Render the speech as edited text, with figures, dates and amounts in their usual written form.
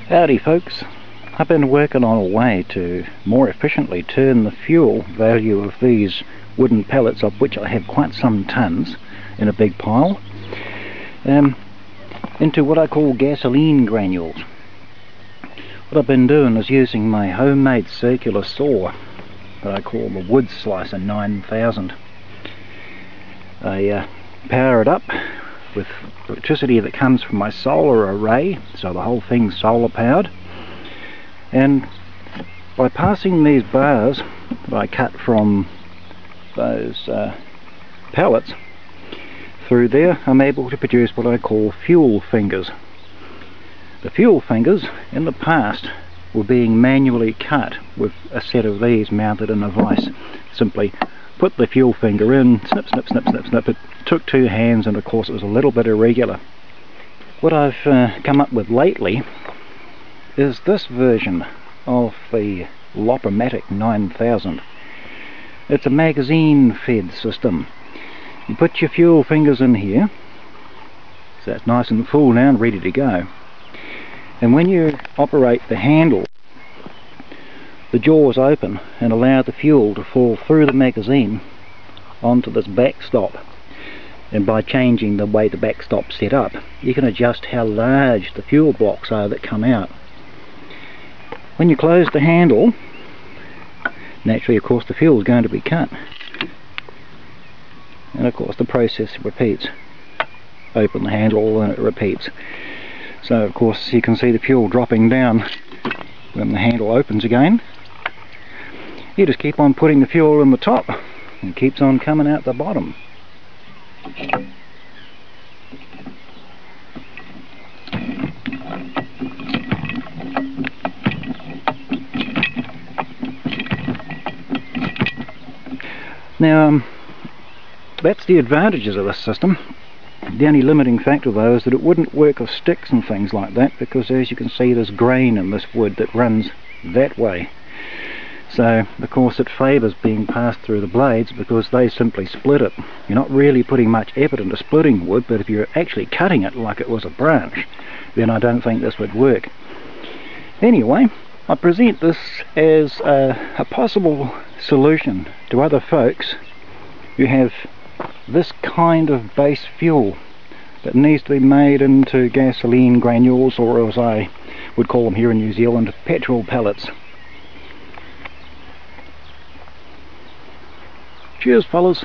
Howdy folks, I've been working on a way to more efficiently turn the fuel value of these wooden pellets, of which I have quite some tons in a big pile, into what I call gasoline granules. What I've been doing is using my homemade circular saw that I call the Wood Slicer 9000. I power it up with electricity that comes from my solar array, so the whole thing's solar powered, and by passing these bars that I cut from those pellets through there, I'm able to produce what I call fuel fingers. The fuel fingers in the past were being manually cut with a set of these mounted in a vise. Simply put the fuel finger in, snip, snip, snip, snip, snip. It took two hands, and of course it was a little bit irregular. What I've come up with lately is this version of the Lop-O-Matic9000. It's a magazine fed system. You put your fuel fingers in here, so it's nice and full now and ready to go. And when you operate the handle, the jaws open and allow the fuel to fall through the magazine onto this backstop. And by changing the way the backstop's set up, you can adjust how large the fuel blocks are that come out. When you close the handle, naturally of course the fuel is going to be cut, and of course the process repeats. Open the handle and it repeats. So of course you can see the fuel dropping down when the handle opens again. You just keep on putting the fuel in the top and it keeps on coming out the bottom. Now that's the advantages of this system. The only limiting factor though is that it wouldn't work with sticks and things like that, because as you can see there's grain in this wood that runs that way. So of course it favours being passed through the blades because they simply split it. You're not really putting much effort into splitting wood, but if you're actually cutting it like it was a branch, then I don't think this would work. Anyway, I present this as a possible solution to other folks who have this kind of base fuel that needs to be made into gasoline granules, or as I would call them here in New Zealand, petrol pellets. Cheers fellas.